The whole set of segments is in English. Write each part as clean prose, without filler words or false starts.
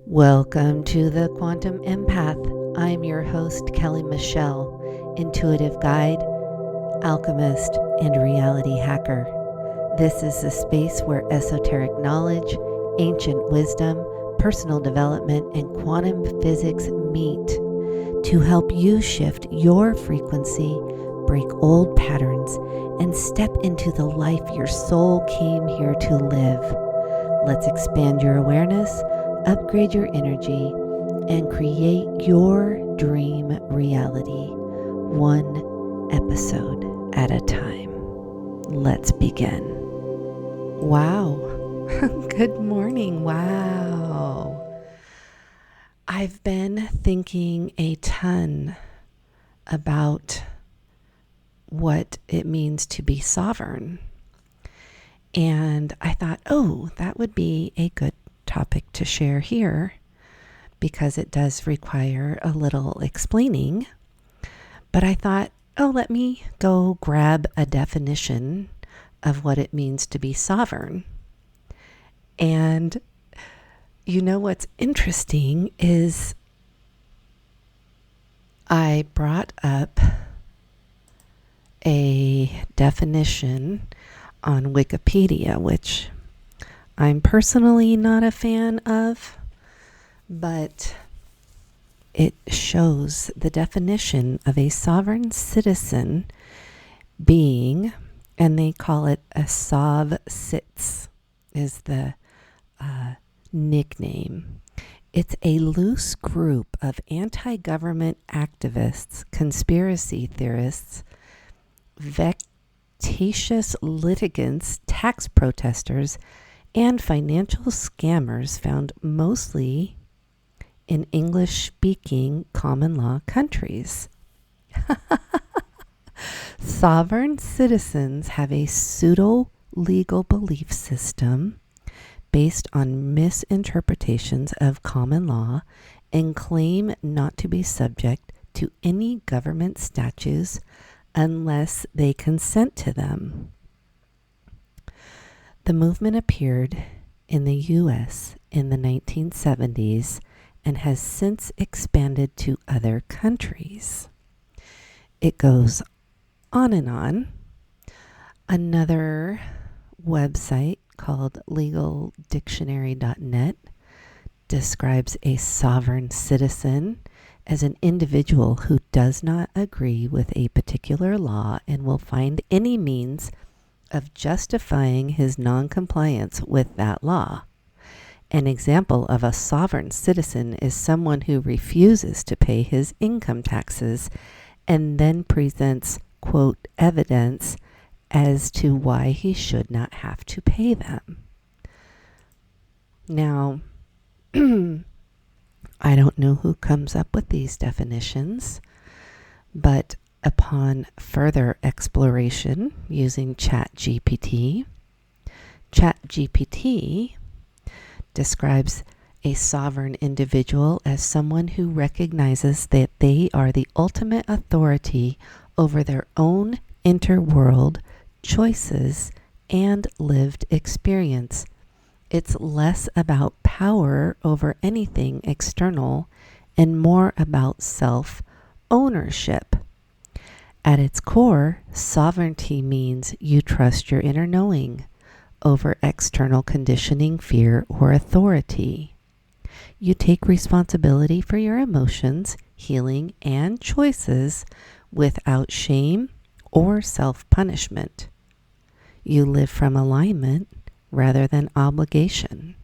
Welcome to the Quantum Empath. I'm your host, Kelly Michelle, intuitive guide, alchemist, and reality hacker. This is a space where esoteric knowledge, ancient wisdom, personal development, and quantum physics meet to help you shift your frequency, break old patterns, and step into the life your soul came here to live. Let's expand your awareness, upgrade your energy, and create your dream reality, one episode at a time. Let's begin. Wow. Good morning. Wow. I've been thinking a ton about what it means to be sovereign. And I thought, that would be a good topic to share here because it does require a little explaining. But I thought, let me go grab a definition of what it means to be sovereign. And you know what's interesting is I brought up a definition on Wikipedia, which I'm personally not a fan of, but it shows the definition of a sovereign citizen being, and they call it a sov-cits, is the nickname. It's a loose group of anti-government activists, conspiracy theorists, vexatious litigants, tax protesters, and financial scammers found mostly in English-speaking common law countries. Sovereign citizens have a pseudo-legal belief system based on misinterpretations of common law and claim not to be subject to any government statutes unless they consent to them. The movement appeared in the U.S. in the 1970s and has since expanded to other countries. It goes on and on. Another website called legaldictionary.net describes a sovereign citizen as an individual who does not agree with a particular law and will find any means of justifying his non-compliance with that law. An example of a sovereign citizen is someone who refuses to pay his income taxes and then presents, quote, evidence as to why he should not have to pay them. Now, I don't know who comes up with these definitions, but upon further exploration using ChatGPT describes a sovereign individual as someone who recognizes that they are the ultimate authority over their own interworld choices and lived experience. It's less about power over anything external and more about self-ownership. At its core, sovereignty means you trust your inner knowing over external conditioning, fear, or authority. You take responsibility for your emotions, healing, and choices without shame or self-punishment. You live from alignment rather than obligation.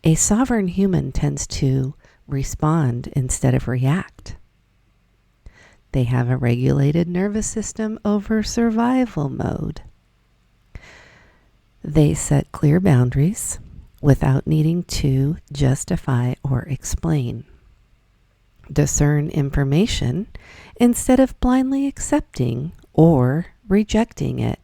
A sovereign human tends to respond instead of react. They have a regulated nervous system over survival mode. They set clear boundaries without needing to justify or explain. Discern information instead of blindly accepting or rejecting it.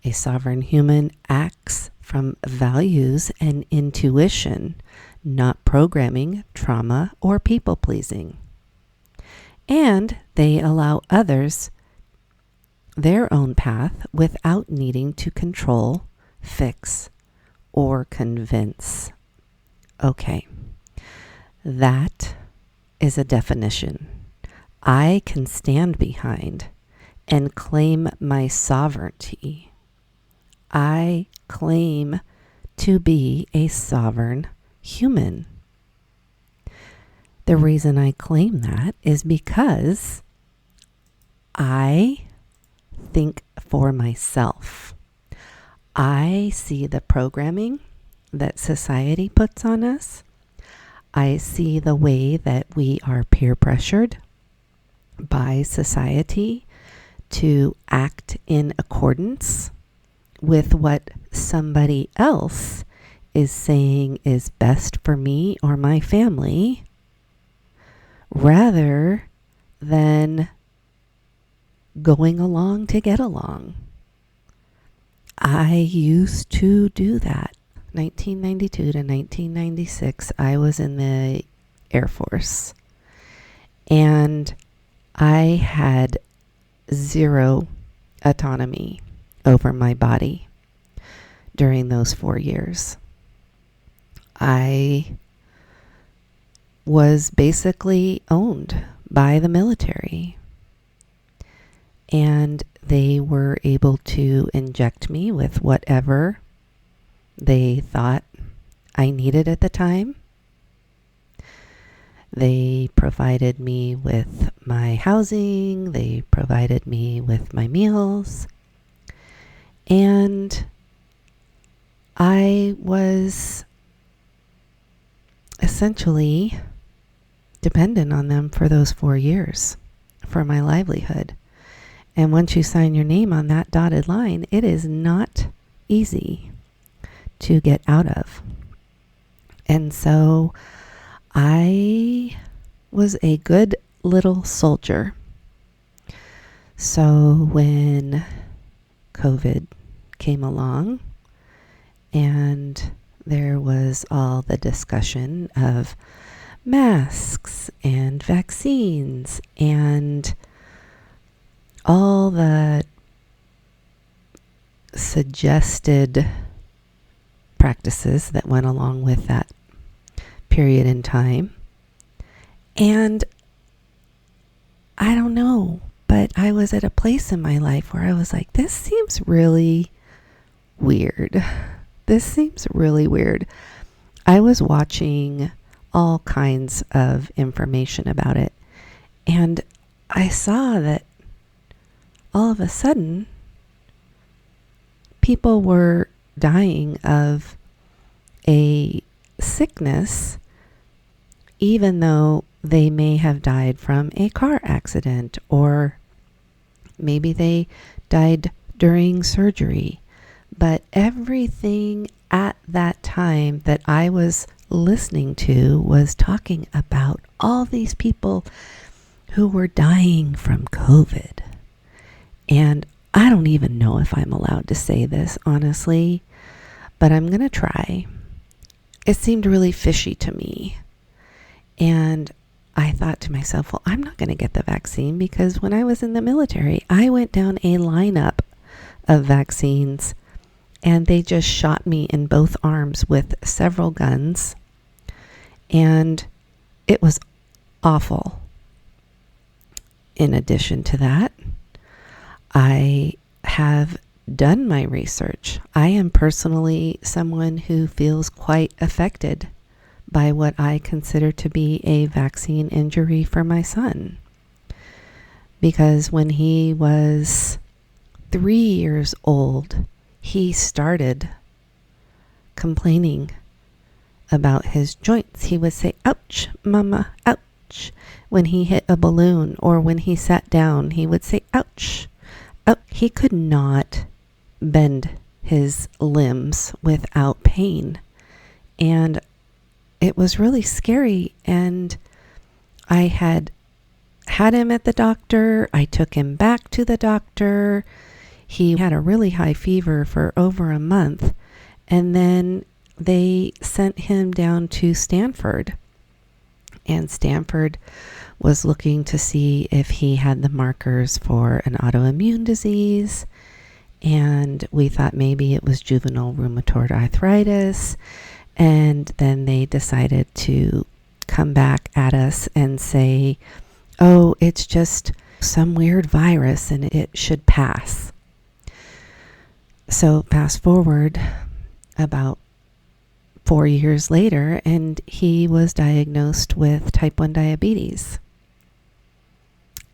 A sovereign human acts from values and intuition, not programming, trauma, or people-pleasing. And they allow others their own path without needing to control, fix, or convince. okay, that is a definition I can stand behind and claim my sovereignty. I claim to be a sovereign human. The reason I claim that is because I think for myself. I see the programming that society puts on us. I see the way that we are peer pressured by society to act in accordance with what somebody else is saying is best for me or my family, rather than going along to get along. I used to do that. 1992 to 1996, I was in the Air Force. And I had zero autonomy over my body during those 4 years. I was basically owned by the military. And they were able to inject me with whatever they thought I needed at the time. They provided me with my housing. They provided me with my meals. And I was essentially dependent on them for those 4 years for my livelihood. And once you sign your name on that dotted line, it is not easy to get out of. And so I was a good little soldier. So when COVID came along and there was all the discussion of masks and vaccines and all the suggested practices that went along with that period in time. And I don't know, but I was at a place in my life where I was like, this seems really weird. This seems really weird. I was watching all kinds of information about it, and I saw that all of a sudden, people were dying of a sickness, even though they may have died from a car accident, or maybe they died during surgery. But everything at that time that I was listening to was talking about all these people who were dying from COVID. And I don't even know if I'm allowed to say this, honestly, but I'm going to try. It seemed really fishy to me. And I thought to myself, well, I'm not going to get the vaccine because when I was in the military, I went down a lineup of vaccines and they just shot me in both arms with several guns. And it was awful. In addition to that, I have done my research. I am personally someone who feels quite affected by what I consider to be a vaccine injury for my son. Because when he was 3 years old, he started complaining about his joints. He would say, "Ouch, mama, ouch." When he hit a balloon or when he sat down, he would say, "Ouch." He could not bend his limbs without pain. And it was really scary. And I had him at the doctor. I took him back to the doctor. He had a really high fever for over a month. And then they sent him down to Stanford. And Stanford was looking to see if he had the markers for an autoimmune disease. And we thought maybe it was juvenile rheumatoid arthritis. And then they decided to come back at us and say, oh, it's just some weird virus and it should pass. So fast forward about 4 years later, and he was diagnosed with type 1 diabetes.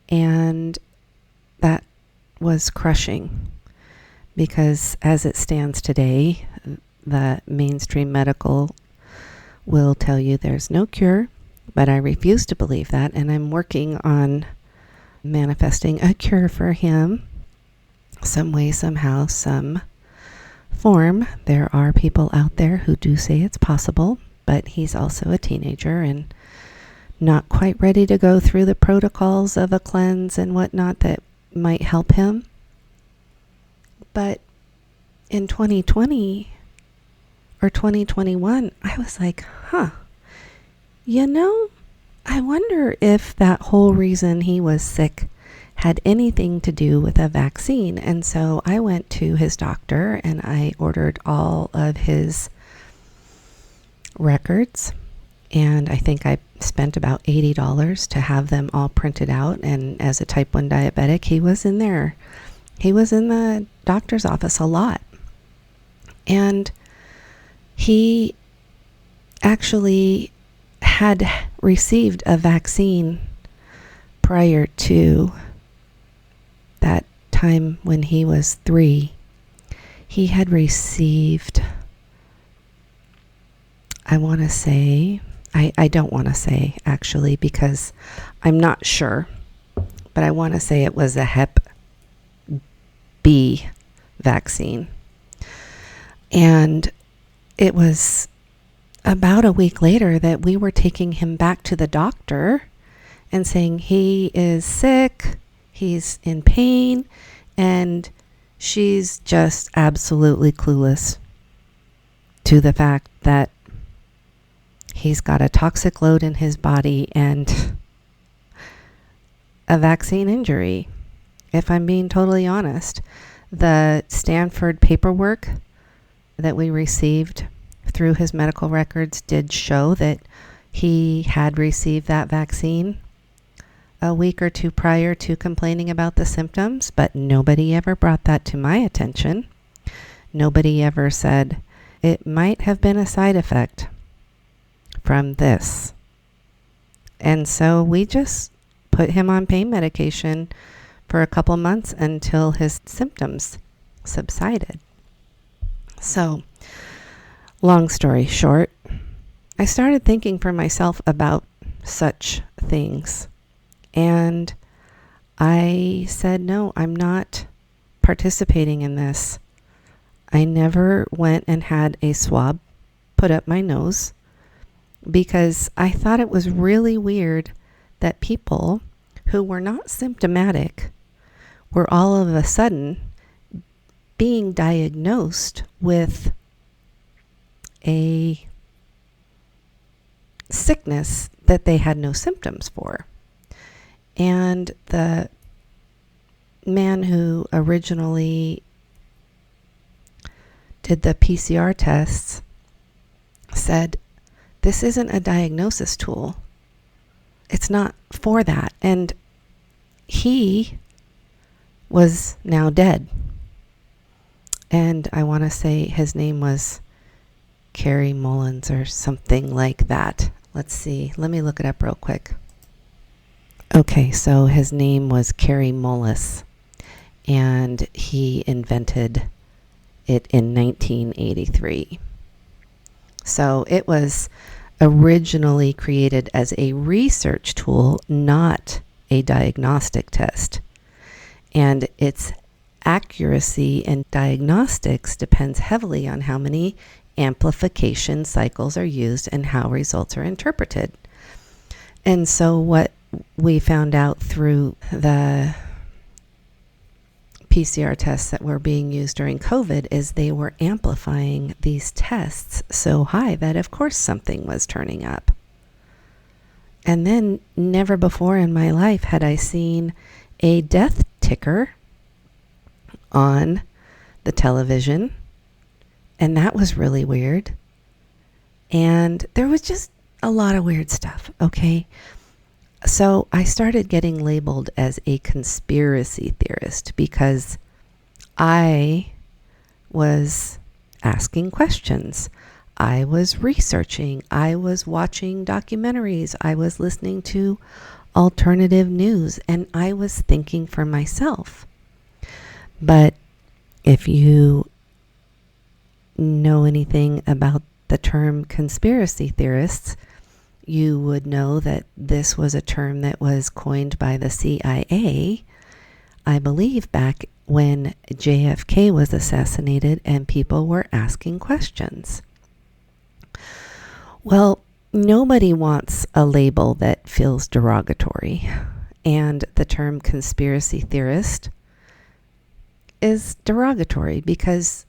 And that was crushing because as it stands today, the mainstream medical will tell you there's no cure, but I refuse to believe that, and I'm working on manifesting a cure for him some way, somehow, some form. There are people out there who do say it's possible, but he's also a teenager and not quite ready to go through the protocols of a cleanse and whatnot that might help him. But in 2020 or 2021, I was like, I wonder if that whole reason he was sick had anything to do with a vaccine. And so I went to his doctor and I ordered all of his records. And I think I spent about $80 to have them all printed out. And as a type 1 diabetic, he was in there. He was in the doctor's office a lot. And he actually had received a vaccine prior to that time when he was 3. He had received, I want to say, I don't want to say actually because I'm not sure, but I want to say it was a Hep B vaccine. And it was about a week later that we were taking him back to the doctor and saying he is sick, he's in pain, and she's just absolutely clueless to the fact that he's got a toxic load in his body and a vaccine injury. If I'm being totally honest, the Stanford paperwork that we received through his medical records did show that he had received that vaccine a week or two prior to complaining about the symptoms, but nobody ever brought that to my attention. Nobody ever said it might have been a side effect from this. And so we just put him on pain medication for a couple months until his symptoms subsided. So, long story short, I started thinking for myself about such things. And I said, no, I'm not participating in this. I never went and had a swab put up my nose because I thought it was really weird that people who were not symptomatic were all of a sudden being diagnosed with a sickness that they had no symptoms for. And the man who originally did the PCR tests said, this isn't a diagnosis tool. It's not for that. And he was now dead. And I want to say his name was Kerry Mullins or something like that. Let's see. Let me look it up real quick. Okay, so his name was Kerry Mullis, and he invented it in 1983. So it was originally created as a research tool, not a diagnostic test. And its accuracy in diagnostics depends heavily on how many amplification cycles are used and how results are interpreted. And so what we found out through the PCR tests that were being used during COVID is they were amplifying these tests so high that of course something was turning up. And then never before in my life had I seen a death ticker on the television. And that was really weird. And there was just a lot of weird stuff, okay? So I started getting labeled as a conspiracy theorist because I was asking questions. I was researching. I was watching documentaries. I was listening to alternative news, and I was thinking for myself. But if you know anything about the term conspiracy theorists, you would know that this was a term that was coined by the CIA, I believe, back when JFK was assassinated and people were asking questions. Well, nobody wants a label that feels derogatory, and the term conspiracy theorist is derogatory because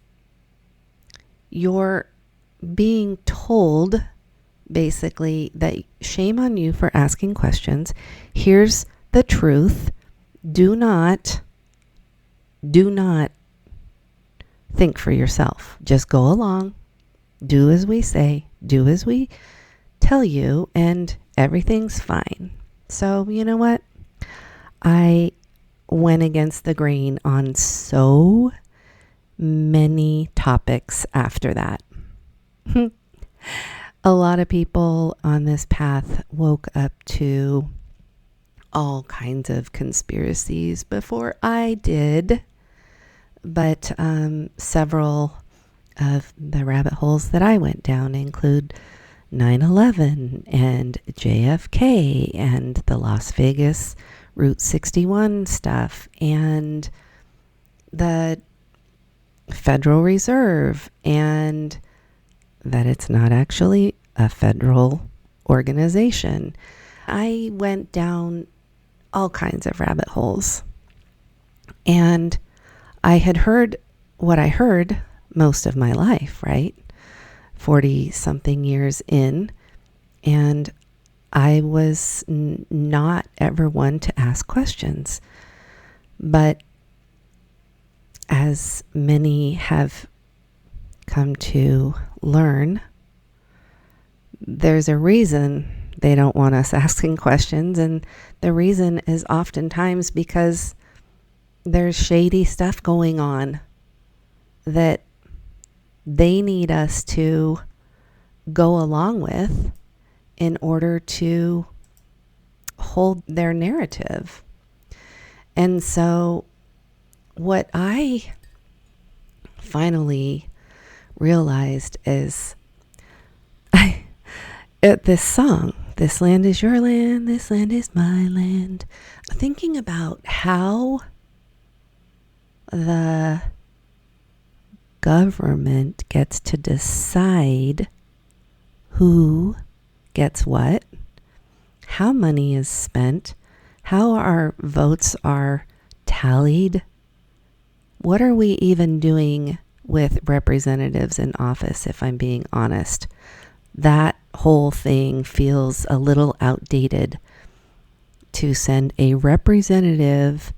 you're being told basically that shame on you for asking questions. Here's the truth. Do not think for yourself. Just go along. Do as we say. Do as we tell you, and everything's fine. So, you know what? I went against the grain on so many topics after that. A lot of people on this path woke up to all kinds of conspiracies before I did, but several of the rabbit holes that I went down include 9/11 and JFK and the Las Vegas Route 61 stuff and the Federal Reserve, and that it's not actually a federal organization. I went down all kinds of rabbit holes, and I had heard what I heard most of my life, right? 40 something years in, and I was not ever one to ask questions. But as many have come to learn, there's a reason they don't want us asking questions, and the reason is oftentimes because there's shady stuff going on that they need us to go along with in order to hold their narrative. And so what I finally realized is this song, "This land is your land, this land is my land," thinking about how the government gets to decide who gets what, how money is spent, how our votes are tallied. What are we even doing with representatives in office, if I'm being honest? That whole thing feels a little outdated. To send a representative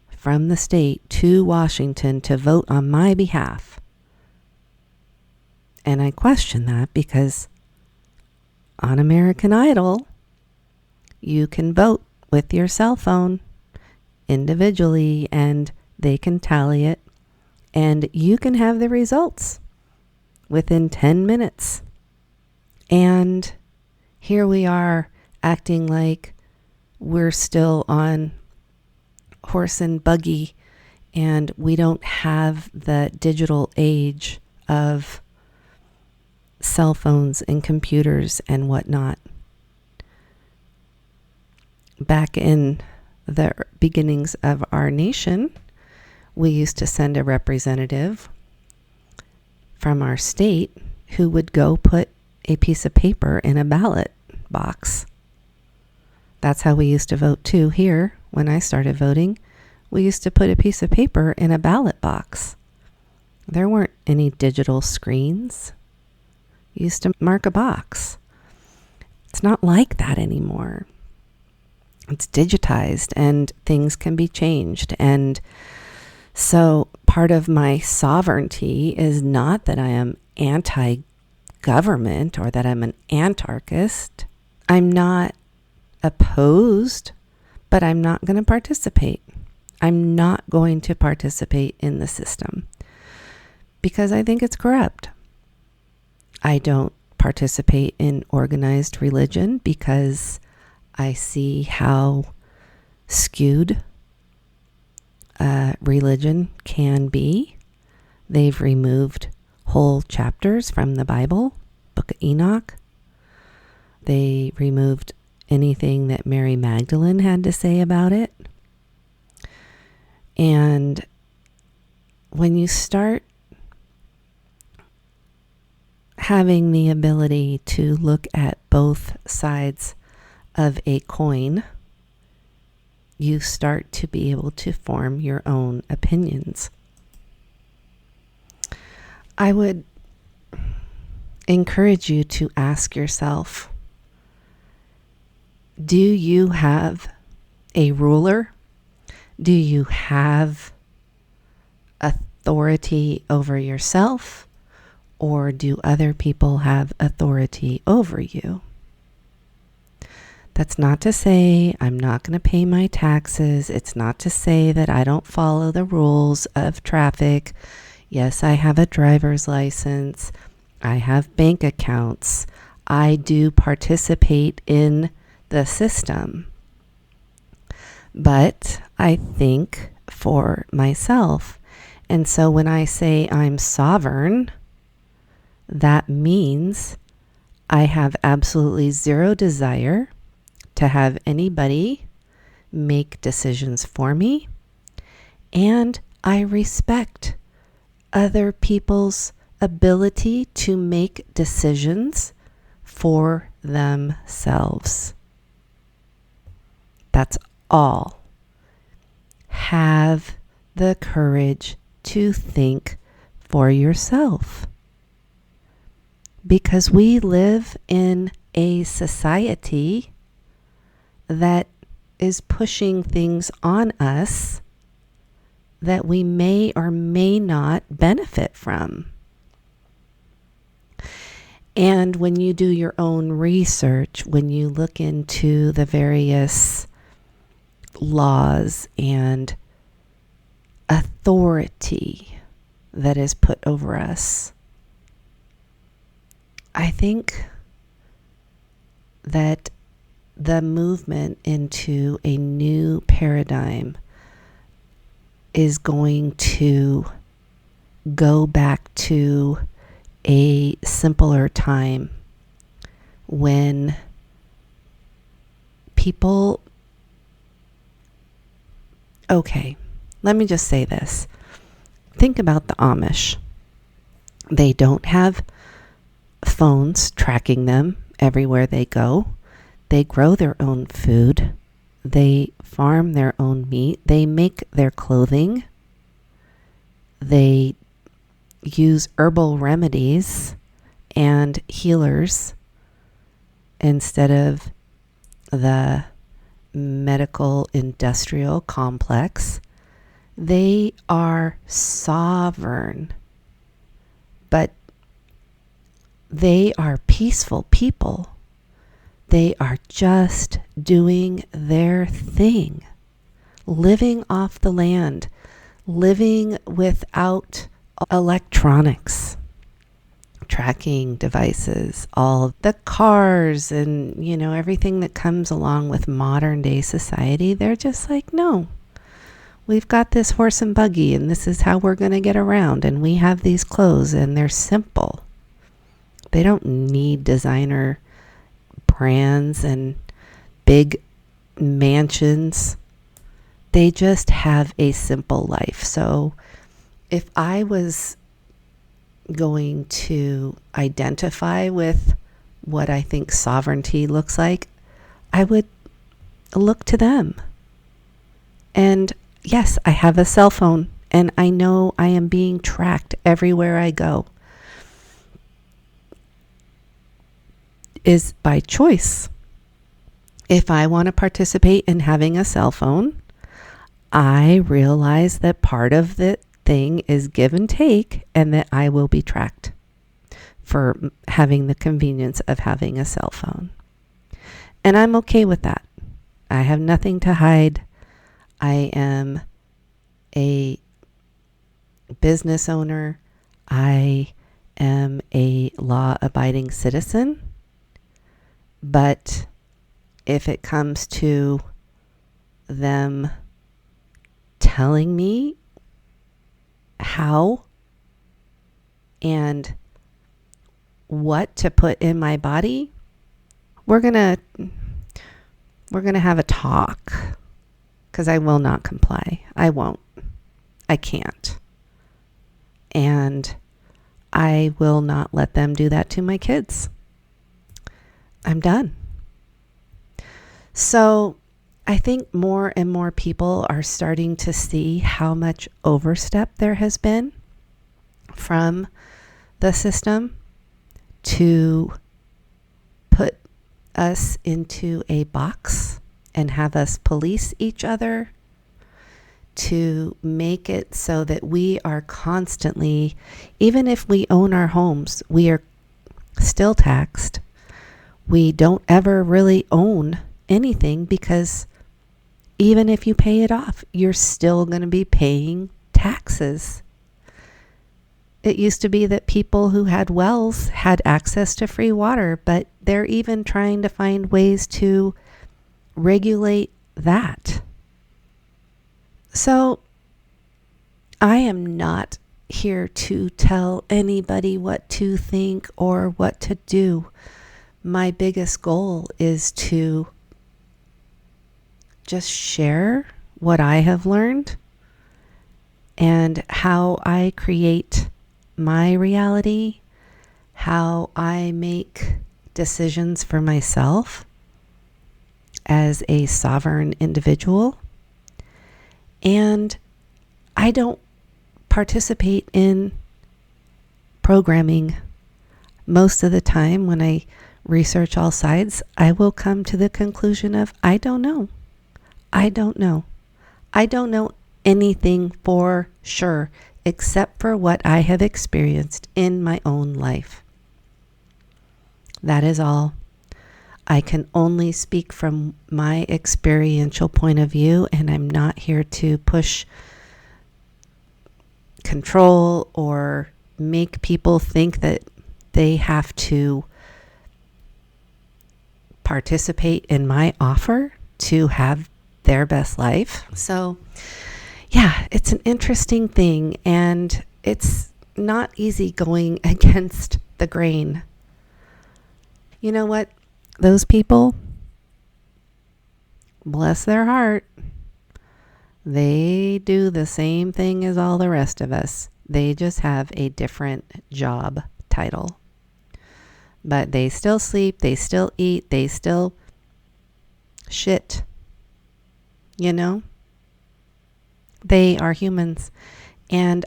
from the state to Washington to vote on my behalf. And I question that because on American Idol, you can vote with your cell phone individually, and they can tally it, and you can have the results within 10 minutes. And here we are acting like we're still on horse and buggy, and we don't have the digital age of cell phones and computers and whatnot. Back in the beginnings of our nation, we used to send a representative from our state who would go put a piece of paper in a ballot box. That's how we used to vote too here. When I started voting, we used to put a piece of paper in a ballot box. There weren't any digital screens. You used to mark a box. It's not like that anymore. It's digitized and things can be changed. And so part of my sovereignty is not that I am anti-government government or that I'm an anarchist. I'm not opposed, but I'm not going to participate. I'm not going to participate in the system because I think it's corrupt. I don't participate in organized religion because I see how skewed religion can be. They've removed whole chapters from the Bible, Book of Enoch. They removed anything that Mary Magdalene had to say about it. And when you start having the ability to look at both sides of a coin, you start to be able to form your own opinions. I would encourage you to ask yourself, do you have a ruler? Do you have authority over yourself? Or do other people have authority over you? That's not to say I'm not going to pay my taxes. It's not to say that I don't follow the rules of traffic. Yes, I have a driver's license. I have bank accounts. I do participate in the system. But I think for myself. And so when I say I'm sovereign, that means I have absolutely zero desire to have anybody make decisions for me. And I respect other people's ability to make decisions for themselves. That's all. Have the courage to think for yourself. Because we live in a society that is pushing things on us that we may or may not benefit from. And when you do your own research, when you look into the various laws and authority that is put over us, I think that the movement into a new paradigm is going to go back to a simpler time when people, okay, let me just say this. Think about the Amish. They don't have phones tracking them everywhere they go. They grow their own food. They farm their own meat. They make their clothing. They use herbal remedies and healers instead of the medical industrial complex. They are sovereign, but they are peaceful people. They are just doing their thing, living off the land, living without electronics, tracking devices, all the cars and, everything that comes along with modern day society. They're just like, no, we've got this horse and buggy and this is how we're going to get around. And we have these clothes and they're simple. They don't need designer brands and big mansions. They just have a simple life. So if I was going to identify with what I think sovereignty looks like, I would look to them. And yes, I have a cell phone and I know I am being tracked everywhere I go. Is by choice. If I want to participate in having a cell phone, I realize that part of the thing is give and take and that I will be tracked. for having the convenience of having a cell phone. And I'm okay with that. I have nothing to hide. I am a business owner. I am a law-abiding citizen. But if it comes to them telling me how and what to put in my body, we're gonna have a talk, because I will not comply. I won't. I can't. And I will not let them do that to my kids. I'm done. So I think more and more people are starting to see how much overstep there has been from the system to put us into a box and have us police each other, to make it so that we are constantly, even if we own our homes, we are still taxed. We don't ever really own anything, because even if you pay it off, you're still going to be paying taxes. It used to be that people who had wells had access to free water, but they're even trying to find ways to regulate that. So I am not here to tell anybody what to think or what to do. My biggest goal is to just share what I have learned and how I create my reality, how I make decisions for myself as a sovereign individual. And I don't participate in programming. Most of the time when I research all sides, I will come to the conclusion of, I don't know. I don't know. I don't know anything for sure, except for what I have experienced in my own life. That is all. I can only speak from my experiential point of view, and I'm not here to push control or make people think that they have to participate in my offer to have their best life. So, yeah, it's an interesting thing, and it's not easy going against the grain. You know what? Those people, bless their heart, they do the same thing as all the rest of us. They just have a different job title. But they still sleep, they still eat, they still shit. You know? They are humans. And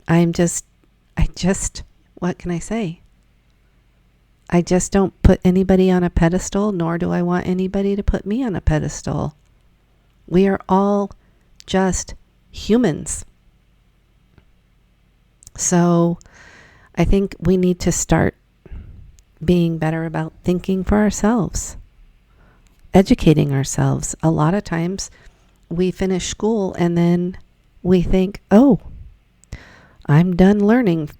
what can I say? I just don't put anybody on a pedestal, nor do I want anybody to put me on a pedestal. We are all just humans. So I think we need to start being better about thinking for ourselves, educating ourselves. A lot of times we finish school and then we think, oh, I'm done learning.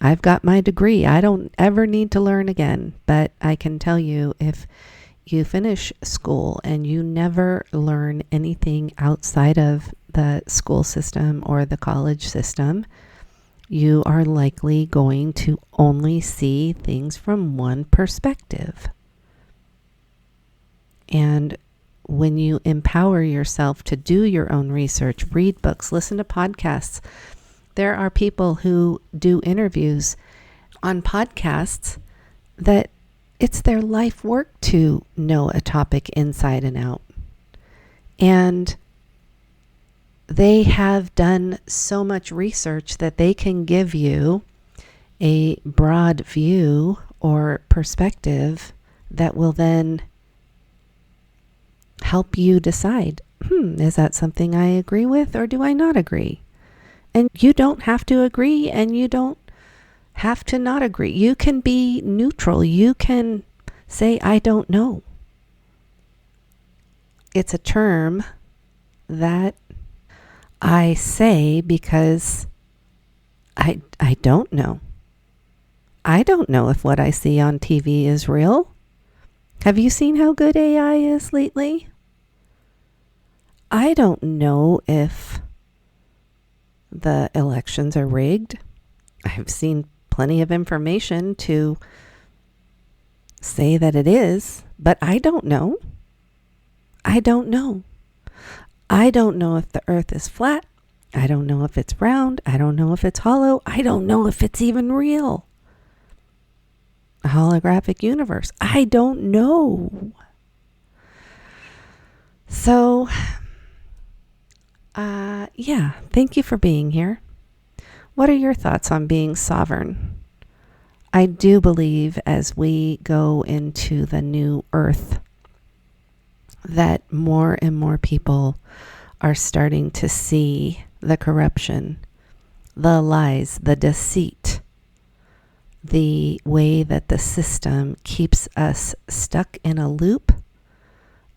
I've got my degree. I don't ever need to learn again. But I can tell you, if you finish school and you never learn anything outside of the school system or the college system, you are likely going to only see things from one perspective. And when you empower yourself to do your own research, read books, listen to podcasts, there are people who do interviews on podcasts that it's their life work to know a topic inside and out. And they have done so much research that they can give you a broad view or perspective that will then help you decide, is that something I agree with or do I not agree? And you don't have to agree, and you don't have to not agree. You can be neutral. You can say, I don't know. It's a term that I say because I don't know. I don't know if what I see on TV is real. Have you seen how good AI is lately? I don't know if the elections are rigged. I've seen plenty of information to say that it is, but I don't know. I don't know. I don't know if the earth is flat. I don't know if it's round. I don't know if it's hollow. I don't know if it's even real. A holographic universe. I don't know. So, thank you for being here. What are your thoughts on being sovereign? I do believe as we go into the new earth that more and more people are starting to see the corruption, the lies, the deceit, the way that the system keeps us stuck in a loop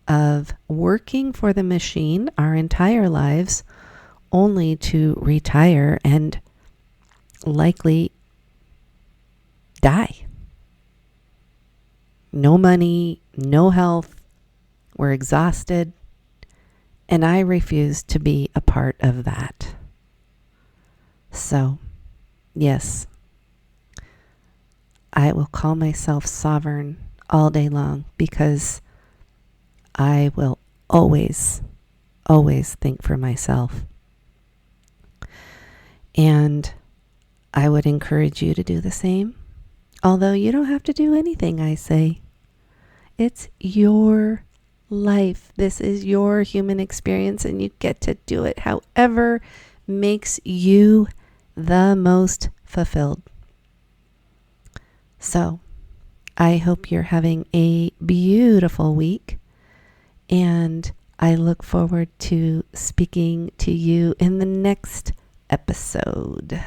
of working for the machine our entire lives only to retire and likely die. No money, no health, we're exhausted, and I refuse to be a part of that. So, yes, I will call myself sovereign all day long because I will always think for myself. And I would encourage you to do the same. Although you don't have to do anything I say. It's your life. This is your human experience and you get to do it however makes you the most fulfilled. So, I hope you're having a beautiful week and I look forward to speaking to you in the next episode.